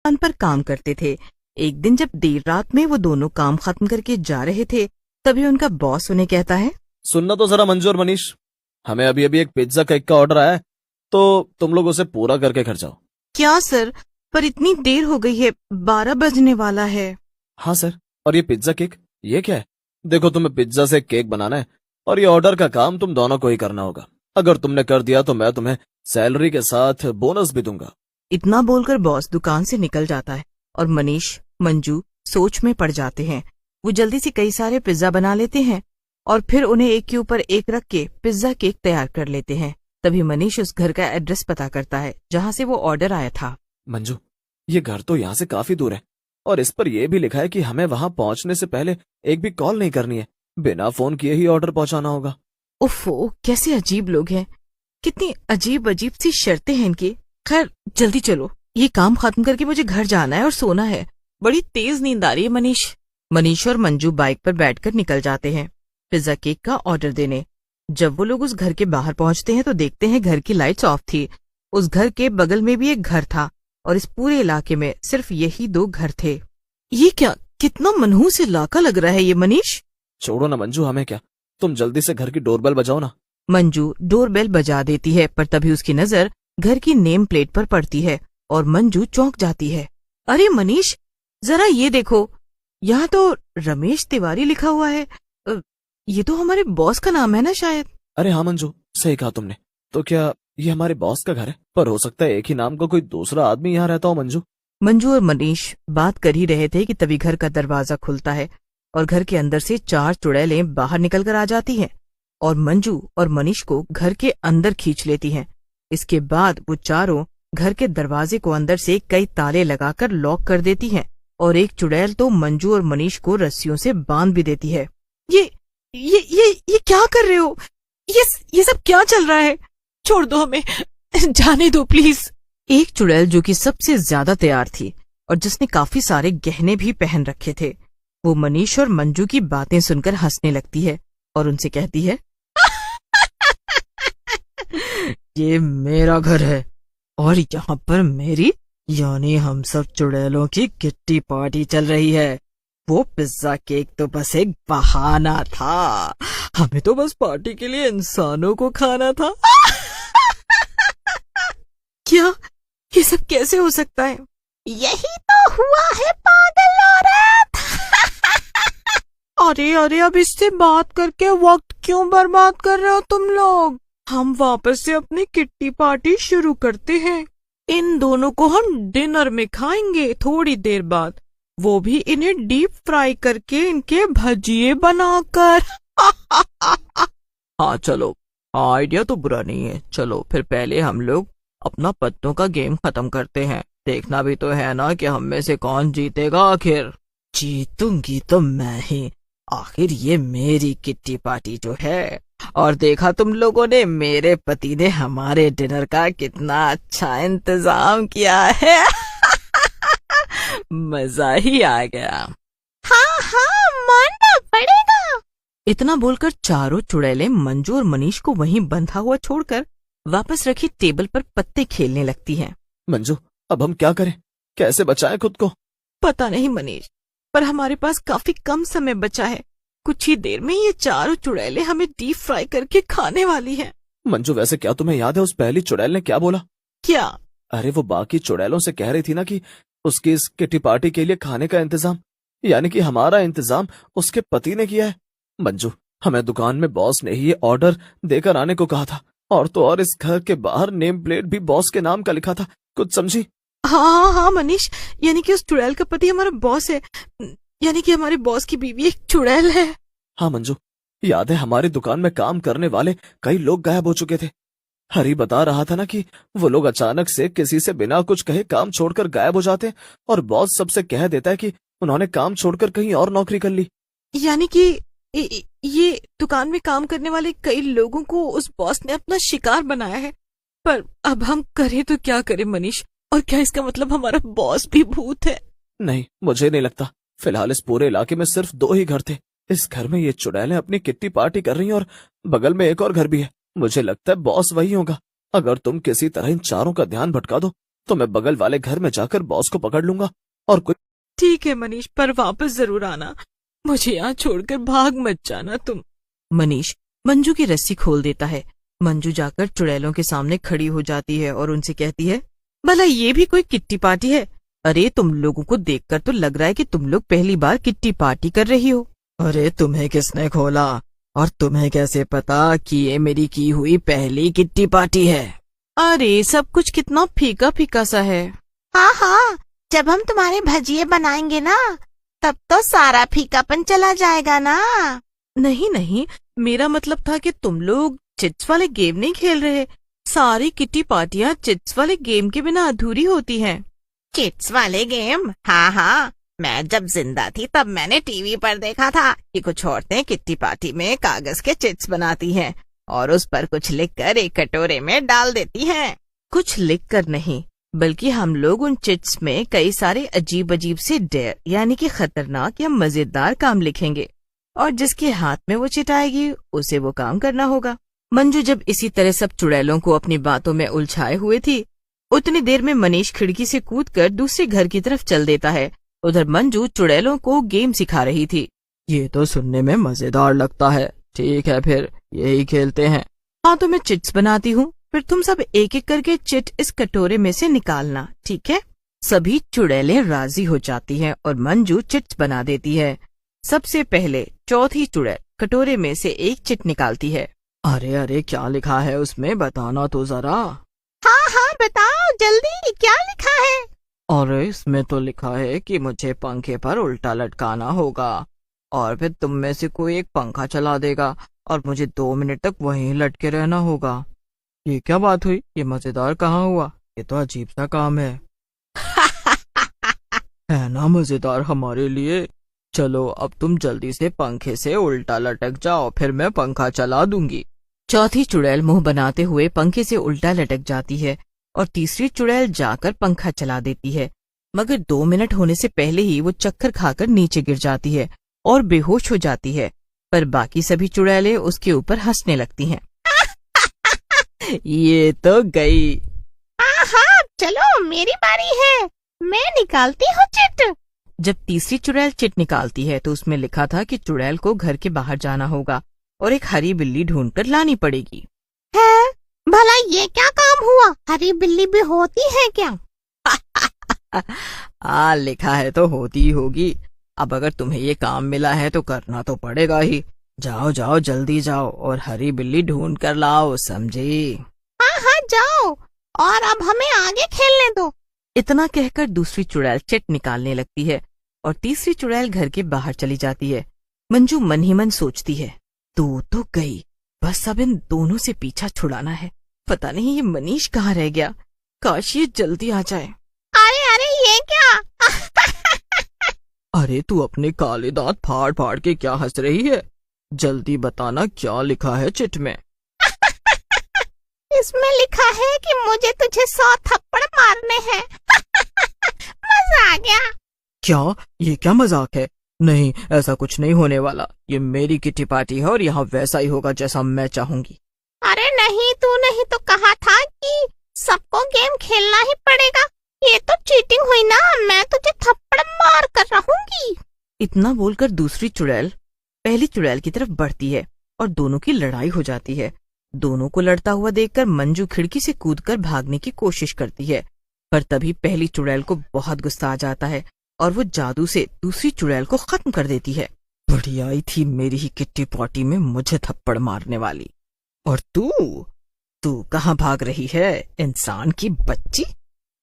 दुकान पर काम करते थे। एक दिन जब देर रात में वो दोनों काम खत्म करके जा रहे थे, तभी उनका बॉस उन्हें कहता है, सुनना तो जरा मंजू और मनीष, हमें अभी अभी एक पिज्जा केक का ऑर्डर आया है, तो तुम लोग उसे पूरा करके घर जाओ। क्या सर, पर इतनी देर हो गई है, 12 बजने वाला है। हाँ सर, और ये पिज्जा केक ये क्या है? देखो, तुम्हें पिज्जा से केक बनाना है और ये ऑर्डर का काम तुम दोनों को ही करना होगा। अगर तुमने कर दिया तो मैं तुम्हें सैलरी के साथ बोनस भी दूंगा। इतना बोलकर बॉस दुकान से निकल जाता है और मनीष मंजू सोच में पड़ जाते हैं। वो जल्दी से कई सारे पिज्जा बना लेते हैं और फिर उन्हें एक के ऊपर एक रख के पिज्जा केक तैयार कर लेते हैं। तभी मनीष उस घर का एड्रेस पता करता है जहाँ से वो ऑर्डर आया था। मंजू, ये घर तो यहाँ से काफी दूर है और इस पर यह भी लिखा है कि हमें वहां पहुंचने से पहले एक भी कॉल नहीं करनी है, बिना फोन किए ही ऑर्डर पहुंचाना होगा। उफ़ो, कैसे अजीब लोग हैं, कितनी अजीब अजीब सी शर्तें हैं इनकी। खैर जल्दी चलो, ये काम खत्म करके मुझे घर जाना है और सोना है, बड़ी तेज नींद आ रही है। मनीष और मंजू बाइक पर बैठकर निकल जाते हैं पिज्जा केक का ऑर्डर देने। जब वो लोग उस घर के बाहर पहुंचते हैं तो देखते हैं घर की लाइट्स ऑफ थी। उस घर के बगल में भी एक घर था और इस पूरे इलाके में सिर्फ यही 2 घर थे। ये क्या, कितना मनहूस इलाका लग रहा है ये। मनीष, छोड़ो ना मंजू, हमें क्या, तुम जल्दी से घर की डोरबेल बजाओ ना। मंजू डोरबेल बजा देती है, पर तभी उसकी नजर घर की नेम प्लेट पर पड़ती है और मंजू चौंक जाती है। अरे मनीष, जरा ये देखो, यहाँ तो रमेश तिवारी लिखा हुआ है। ये तो हमारे बॉस का नाम है ना शायद। अरे हाँ मंजू, सही कहा तुमने। तो क्या ये हमारे बॉस का घर है? पर हो सकता है एक ही नाम का कोई दूसरा आदमी यहाँ रहता हो। मंजू और मनीष बात कर ही रहे थे कि तभी घर का दरवाजा खुलता है और घर के अंदर से 4 चुड़ैलें बाहर निकलकर आ जाती हैं और मंजू और मनीष को घर के अंदर खींच लेती हैं। इसके बाद वो चारों घर के दरवाजे को अंदर से कई ताले लगाकर लॉक कर देती हैं और एक चुड़ैल तो मंजू और मनीष को रस्सियों से बांध भी देती है। ये क्या कर रहे हो? ये सब क्या चल रहा है? छोड़ दो हमें, जाने दो प्लीज। एक चुड़ैल जो कि सबसे ज्यादा तैयार थी और जिसने काफी सारे गहने भी पहन रखे थे, वो मनीष और मंजू की बातें सुनकर हंसने लगती है और उनसे कहती है, ये मेरा घर है और यहाँ पर मेरी यानी हम सब चुड़ैलों की किट्टी पार्टी चल रही है। वो पिज्जा केक तो बस एक बहाना था, हमें तो बस पार्टी के लिए इंसानों को खाना था। क्या, ये सब कैसे हो सकता है? यही तो हुआ है पागल औरत। अरे अब इससे बात करके वक्त क्यों बर्बाद कर रहे हो तुम लोग? हम वापस से अपनी किट्टी पार्टी शुरू करते हैं। इन दोनों को हम डिनर में खाएंगे थोड़ी देर बाद, वो भी इन्हें डीप फ्राई करके इनके भजिए बनाकर। हाँ चलो, आइडिया तो बुरा नहीं है। चलो फिर पहले हम लोग अपना पत्तों का गेम खत्म करते हैं। देखना भी तो है ना कि हम में से कौन जीतेगा। आखिर जीतूंगी तो मैं ही, आखिर ये मेरी किट्टी पार्टी जो है। और देखा तुम लोगों ने, मेरे पति ने हमारे डिनर का कितना अच्छा इंतजाम किया है। मजा ही आ गया। हाँ मानना पड़ेगा। इतना बोलकर चारों चुड़ैलें मंजू और मनीष को वहीं बंधा हुआ छोड़कर वापस रखी टेबल पर पत्ते खेलने लगती हैं। मंजू, अब हम क्या करें, कैसे बचाएं खुद को? पता नहीं मनीष, पर हमारे पास काफी कम समय बचा है। कुछ ही देर में ये चारों चुड़ैलें हमें डीप फ्राई करके खाने वाली हैं। मंजू, वैसे क्या तुम्हें याद है उस पहली चुड़ैल ने क्या बोला? क्या? अरे वो बाकी चुड़ैलों से कह रही थी ना कि उसकी इस किट्टी पार्टी के लिए खाने का इंतजाम, यानी कि हमारा इंतजाम उसके पति ने किया है। मंजू, हमें दुकान में बॉस ने ही ये ऑर्डर देकर आने को कहा था, और तो और इस घर के बाहर नेम प्लेट भी बॉस के नाम का लिखा था। कुछ समझी? हाँ मनीष, यानी कि उस चुड़ैल का पति हमारा बॉस है, यानी कि हमारे बॉस की बीवी एक चुड़ैल है। हाँ मंजू, याद है हमारी दुकान में काम करने वाले कई लोग गायब हो चुके थे। हरी बता रहा था ना कि वो लोग अचानक से किसी से बिना कुछ कहे काम छोड़कर गायब हो जाते और बॉस सबसे कह देता है कि उन्होंने काम छोड़कर कहीं और नौकरी कर ली। यानी कि ये दुकान में काम करने वाले कई लोगों को उस बॉस ने अपना शिकार बनाया है। पर अब हम करें तो क्या करें मनीष? और क्या इसका मतलब हमारा बॉस भी भूत है? नहीं, मुझे नहीं लगता। फिलहाल इस पूरे इलाके में सिर्फ 2 ही घर थे। इस घर में ये चुड़ैलें अपनी किट्टी पार्टी कर रही हैं और बगल में एक और घर भी है। मुझे लगता है बॉस वही होगा। अगर तुम किसी तरह इन चारों का ध्यान भटका दो तो मैं बगल वाले घर में जाकर बॉस को पकड़ लूंगा और कुछ। ठीक है मनीष, पर वापस जरूर आना, मुझे यहाँ छोड़कर भाग मत जाना तुम। मनीष मंजू की रस्सी खोल देता है। मंजू जाकर चुड़ैलों के सामने खड़ी हो जाती है और उनसे कहती है, भला ये भी कोई किट्टी पार्टी है? अरे तुम लोगों को देखकर तो लग रहा है कि तुम लोग पहली बार किट्टी पार्टी कर रही हो। अरे तुम्हें किसने खोला और तुम्हें कैसे पता कि ये मेरी की हुई पहली किट्टी पार्टी है? अरे सब कुछ कितना फीका फीका सा है। हाँ हाँ, जब हम तुम्हारे भजिए बनाएंगे ना, तब तो सारा फीकापन चला जाएगा ना। नहीं नहीं, मेरा मतलब था कि तुम लोग चिट्स वाले गेम नहीं खेल रहे। सारी किट्टी पार्टियां चिट्स वाले गेम के बिना अधूरी होती हैं। चिट्स वाले गेम? हाँ हाँ, मैं जब जिंदा थी तब मैंने टीवी पर देखा था कि कुछ औरतें किट्टी पार्टी में कागज के चिट्स बनाती हैं और उस पर कुछ लिखकर एक कटोरे में डाल देती हैं। कुछ लिखकर नहीं, बल्कि हम लोग उन चिट्स में कई सारे अजीब अजीब से डेयर यानी कि खतरनाक या मजेदार काम लिखेंगे और जिसके हाथ में वो चिट आएगी उसे वो काम करना होगा। मंजू जब इसी तरह सब चुड़ैलों को अपनी बातों में उलझाए हुए थी, उतनी देर में मनीष खिड़की से कूदकर दूसरे घर की तरफ चल देता है। उधर मंजू चुड़ैलों को गेम सिखा रही थी। ये तो सुनने में मजेदार लगता है, ठीक है फिर यही खेलते हैं। हाँ तो मैं चिट्स बनाती हूँ, फिर तुम सब एक एक करके चिट इस कटोरे में से निकालना, ठीक है? सभी चुड़ैलें राजी हो जाती हैं और मंजू चिट्स बना देती है। सबसे पहले चौथी चुड़ैल कटोरे में से एक चिट निकालती है। अरे अरे क्या लिखा है उसमें, बताना तो जरा। हाँ हाँ बताओ जल्दी, क्या लिखा है? और इसमें तो लिखा है कि मुझे पंखे पर उल्टा लटकाना होगा और फिर तुम में से कोई एक पंखा चला देगा और मुझे 2 मिनट तक वहीं लटके रहना होगा। ये क्या बात हुई? ये मजेदार कहाँ हुआ? ये तो अजीब सा काम है। है ना मजेदार हमारे लिए? चलो अब तुम जल्दी से पंखे से उल्टा लटक जाओ, फिर मैं पंखा चला दूंगी। चौथी चुड़ैल मुंह बनाते हुए पंखे से उल्टा लटक जाती है और तीसरी चुड़ैल जाकर पंखा चला देती है, मगर 2 मिनट होने से पहले ही वो चक्कर खाकर नीचे गिर जाती है और बेहोश हो जाती है। पर बाकी सभी चुड़ैलें उसके ऊपर हंसने लगती हैं। ये तो गई। हाँ हाँ चलो मेरी बारी है, मैं निकालती हूँ चिट। जब तीसरी चुड़ैल चिट निकालती है तो उसमें लिखा था कि चुड़ैल को घर के बाहर जाना होगा और एक हरी बिल्ली ढूंढकर लानी पड़ेगी। है भला ये क्या काम हुआ? हरी बिल्ली भी होती है क्या? लिखा है तो होती ही होगी। अब अगर तुम्हें ये काम मिला है तो करना तो पड़ेगा ही। जाओ जाओ जल्दी जाओ और हरी बिल्ली ढूंढ कर लाओ, समझी? हाँ हाँ जाओ, और अब हमें आगे खेलने दो। इतना कहकर दूसरी चुड़ैल चिट निकालने लगती है और तीसरी चुड़ैल घर के बाहर चली जाती है। मंजू मन ही मन सोचती है, तो गई, बस अब इन दोनों से पीछा छुड़ाना है। पता नहीं ये मनीष कहाँ रह गया, काश ये जल्दी आ जाए। अरे अरे ये क्या? अरे तू अपने काले दांत फाड़ फाड़ के क्या हंस रही है? जल्दी बताना क्या लिखा है चिट में। इसमें लिखा है कि मुझे तुझे 100 थप्पड़ मारने हैं। मजा आ गया। क्या? ये क्या मजाक है? नहीं, ऐसा कुछ नहीं होने वाला। ये मेरी किट्टी पार्टी है और यहाँ वैसा ही होगा जैसा मैं चाहूंगी। अरे नहीं, तूने ही तो कहा था कि सबको गेम खेलना ही पड़ेगा। ये तो चीटिंग हुई ना, मैं तुझे थप्पड़ मार कर रहूंगी। इतना बोलकर दूसरी चुड़ैल पहली चुड़ैल की तरफ बढ़ती है और दोनों की लड़ाई हो जाती है। दोनों को लड़ता हुआ देखकर मंजू खिड़की से कूदकर भागने की कोशिश करती है, पर तभी पहली चुड़ैल को बहुत गुस्सा आ जाता है और वो जादू से दूसरी चुड़ैल को खत्म कर देती है। बढ़िया आई थी मेरी ही किट्टी पार्टी में मुझे थप्पड़ मारने वाली। और तू कहाँ भाग रही है, इंसान की बच्ची?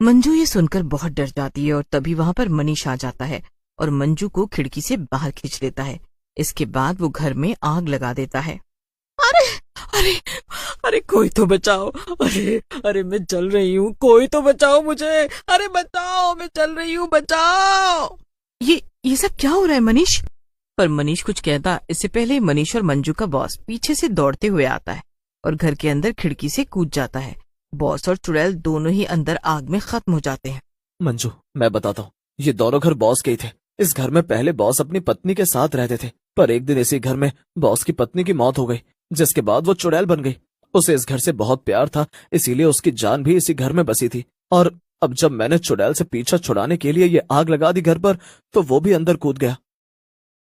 मंजू ये सुनकर बहुत डर जाती है और तभी वहाँ पर मनीष आ जाता है और मंजू को खिड़की से बाहर खींच लेता है। इसके बाद वो घर में आग लगा देता है। अरे अरे अरे कोई तो बचाओ, अरे मैं जल रही हूँ, कोई तो बचाओ मुझे, अरे बचाओ, मैं जल रही हूँ, बचाओ। ये सब क्या हो रहा है मनीष? पर मनीष कुछ कहता इससे पहले मनीष और मंजू का बॉस पीछे से दौड़ते हुए आता है और घर के अंदर खिड़की से कूद जाता है। बॉस और चुड़ैल दोनों ही अंदर आग में खत्म हो जाते हैं। मंजू मैं बताता हूँ, ये दोनों घर बॉस के ही थे। इस घर में पहले बॉस अपनी पत्नी के साथ रहते थे, पर एक दिन इसी घर में बॉस की पत्नी की मौत हो गई, जिसके बाद वो चुड़ैल बन गई। उसे इस घर से बहुत प्यार था, इसीलिए उसकी जान भी इसी घर में बसी थी। और अब जब मैंने चुड़ैल से पीछा छुड़ाने के लिए ये आग लगा दी घर पर, तो वो भी अंदर कूद गया।